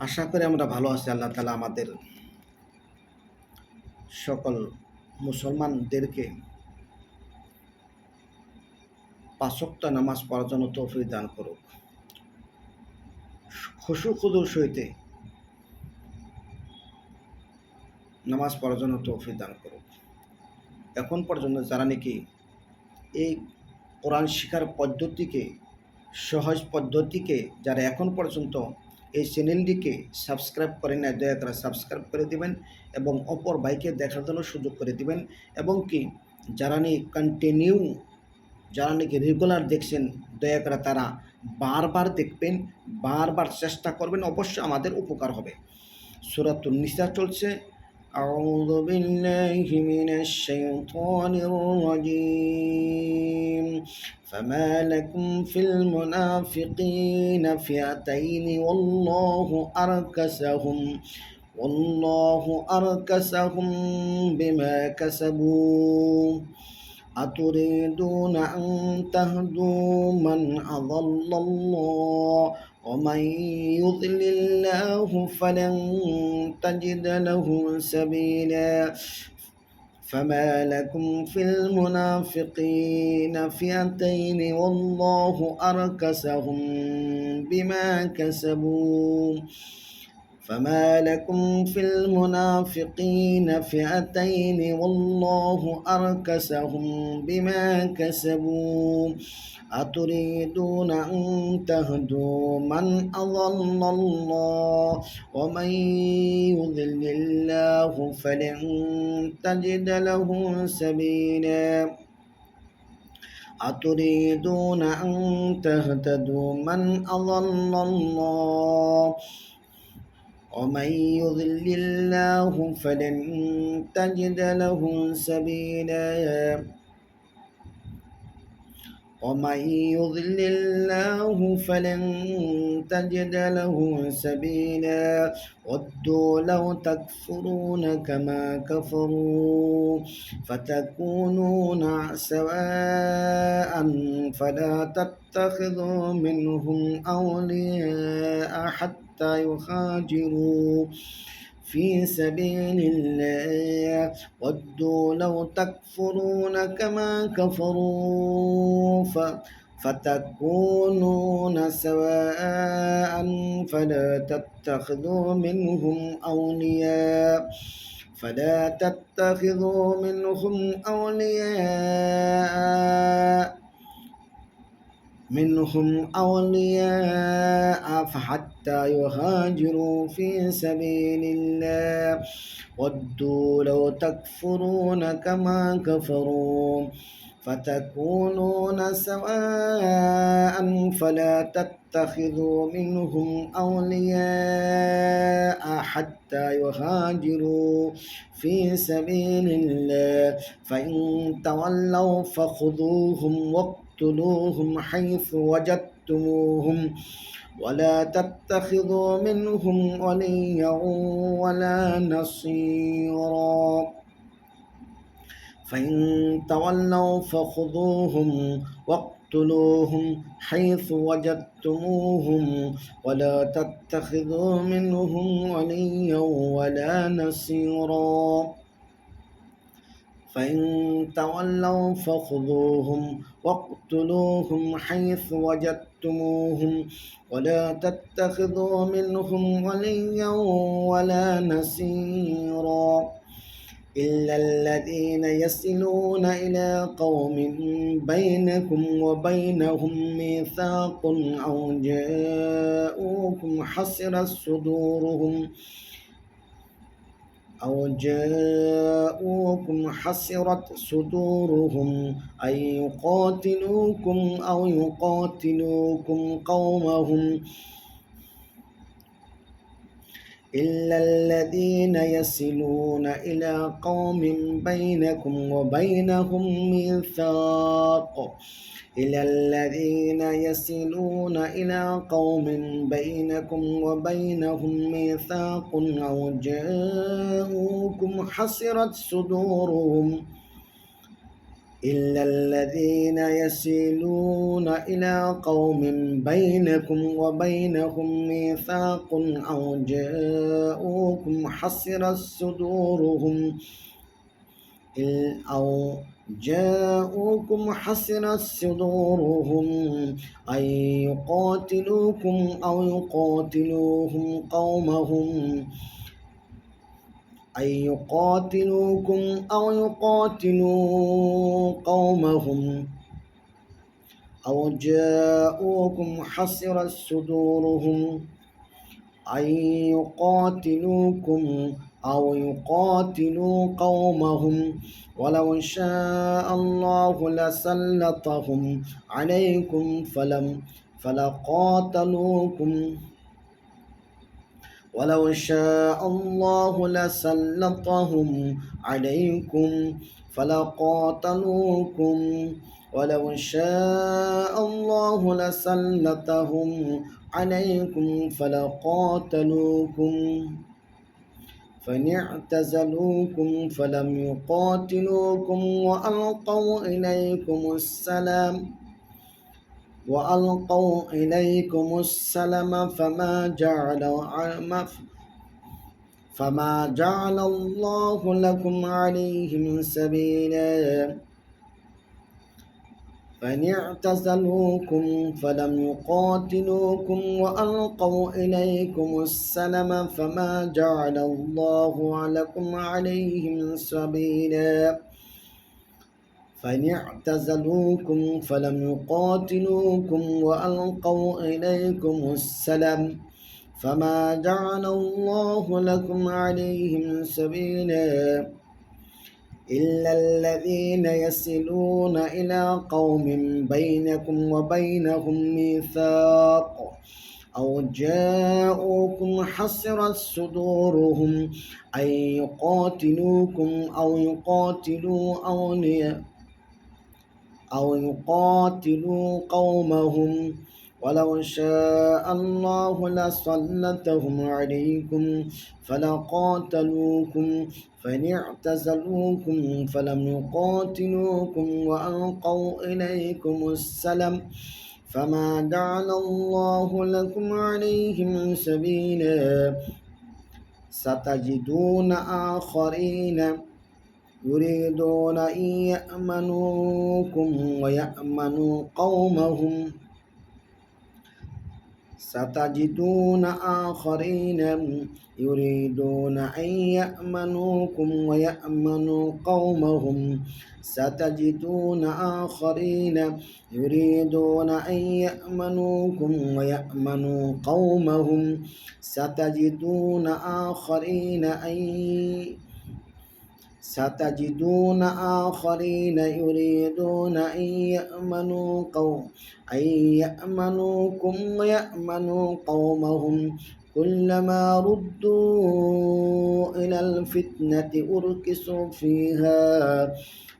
আশা করি আমরা ভালো আছি। আল্লাহ তাআলা আমাদের সকল মুসলমানদেরকে ৫ ওয়াক্ত নামাজ পড়ার জন্য তৌফিক দান করুক। খুশু খুদুর সহিতে নামাজ পড়ার জন্য তৌফিক দান করুক। এখন পর্যন্ত যারা নাকি এই কোরআন শিখার পদ্ধতিকে, সহজ পদ্ধতিকে যারা এখন পর্যন্ত এই চ্যানেলটিকে সাবস্ক্রাইব করেন নাই, দয়া করে সাবস্ক্রাইব করে দিবেন এবং অপর ভাইকে দেখার জন্য সুযোগ করে দিবেন। এবং কি যারা যারা নাকি রেগুলার দেখছেন, দয়া করে তারা বারবার দেখবেন, বারবার চেষ্টা করবেন, অবশ্যই আমাদের উপকার হবে। সূরাতুন নিসা চলছে। আউযু বিল্লাহি মিনাশ শাইতানির রাজীম। ফামা লাকুম ফিল মুনাফিকিনা ফিআতাইনি ওয়াল্লাহু আরকাসাহুম বিমা কাসাবু أتريدون أن تهدوا من أضل الله ومن يضلل الله فلن تجد له سبيلا فما لكم في المنافقين فئتين والله أركسهم بما كسبوا فما لكم في المنافقين فئتين والله أركسهم بما كسبوا أتريدون أن تهدوا من أضل الله ومن يضلل الله فلن تجد له سبيلا أتريدون أن تهتدوا من أضل الله ومن يضلل الله فلن تجد له سبيلا ومن يضلل الله فلن تجد له سبيلا ودوا لو تكفرون كما كفروا فتكونون سواء فلا تتخذوا منهم أولياء حتى يهاجروا في سبيل الله ودوا لو تكفرون كما كفروا فتكونون سواء فلا تتخذوا منهم أولياء حتى يهاجروا في سبيل الله ودوا لو تكفرون كما كفروا فتكونون سواء فلا تتخذوا منهم أولياء حتى يهاجروا في سبيل الله فإن تولوا فخذوهم واقتلوهم حيث وجدتموهم ولا تتخذوا منهم وليا ولا نصيرا فإن تولوا فخذوهم واقتلوهم حيث وجدتموهم ولا تتخذوا منهم وليا ولا نصيرا فإن تولوا فخذوهم واقتلوهم حيث وجدتموهم ولا تتخذوا منهم وليا ولا نصيرا إلا الذين يصلون إلى قوم بينكم وبينهم ميثاق أو جاءوكم حصرت صدورهم أن يقاتلوكم أو يقاتلوكم قومهم إلا الذين يصلون إلى قوم بينكم وبينهم ميثاق إلى الذين يصلون إلى قوم بينكم وبينهم ميثاق أو جاءوكم حصرت صدورهم إلا الذين يصلون إلى قوم بينكم وبينهم ميثاق أو جاءوكم حسرت صدورهم أن يقاتلوكم أو يقاتلوهم قومهم أن يقاتلوكم أو يقاتلوا قومهم أو جاءوكم حسرت صدورهم أن يقاتلوكم أو يقاتلوا قومهم ولو شاء الله لسلطهم عليكم فلقاتلوكم ولو شاء الله لسلطهم عليكم فلقاتلوكم ولو شاء الله لسلطهم عليكم فلقاتلوكم فإن اعتزلوكم فلم يقاتلوكم وألقوا إليكم السلام فما جعل الله لكم عليهم سبيلا فإن اعتزلوكم فلم يقاتلوكم وألقوا إليكم السلام فما جعل الله لكم عليهم سبيلا فإن اعتزلوكم فلم يقاتلوكم وألقوا إليكم السلام فما جعل الله لكم عليهم سبيلا إلا الذين يصلون إلى قوم بينكم وبينهم ميثاق أو جاءوكم حسرت صدورهم أن يقاتلوكم أو يقاتلوا قومهم ولو شاء الله لسلطهم عليكم فلقاتلوكم فإن اعتزلوكم فلم يقاتلوكم وألقوا إليكم السلام فما جعل الله لكم عليهم سبيلا ستجدون آخرين يريدون أن يأمنوكم ويأمنوا قومهم ستجدون آخرين يريدون أن يأمنوكم ويأمنوا قومهم ستجدون آخرين يريدون أن يأمنوكم ويأمنوا قومهم ستجدون آخرين يريدون أن يأمنوكم ويأمنوا قومهم كلما ردوا إلى الفتنة أركسوا فيها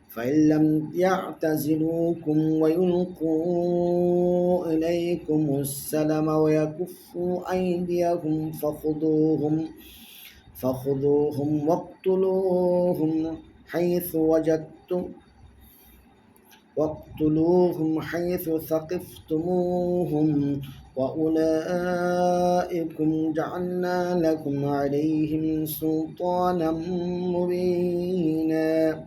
فإن لم يعتزلوكم ويلقوا إليكم السلام ويكفوا أيديهم فخذوهم واقتلوهم حيث ثقفتموهم وأولئكم جعلنا لكم عليهم سلطانا مبينا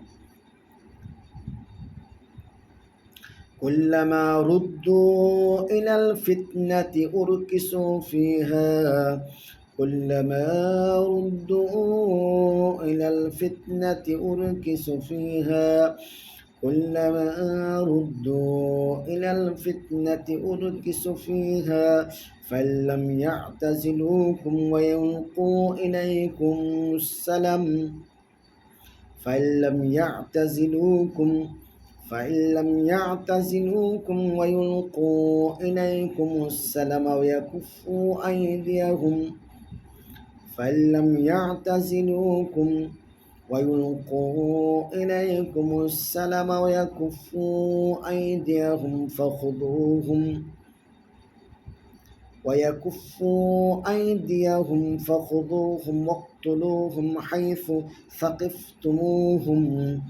كلما ردوا إلى الفتنة أركسوا فيها كلما ردوا إلى الفتنة أركسوا فيها فإن لم يعتزلوكم ويلقوا إليكم السلام ويكفوا أيديهم فخذوهم واقتلوهم حيث ثقفتموهم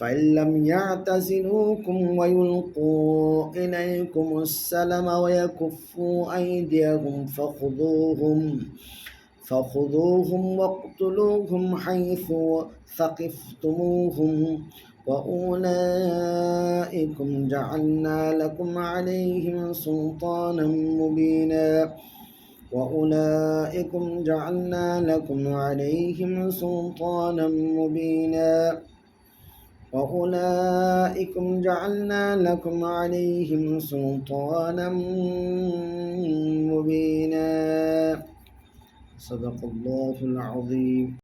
فإن لم يعتزلوكم ويلقوا إليكم السلم ويكفوا أيديهم فخذوهم واقتلوهم حيث ثقفتموهم وأولئكم جعلنا لكم عليهم سلطانا مبينا صدق الله العظيم.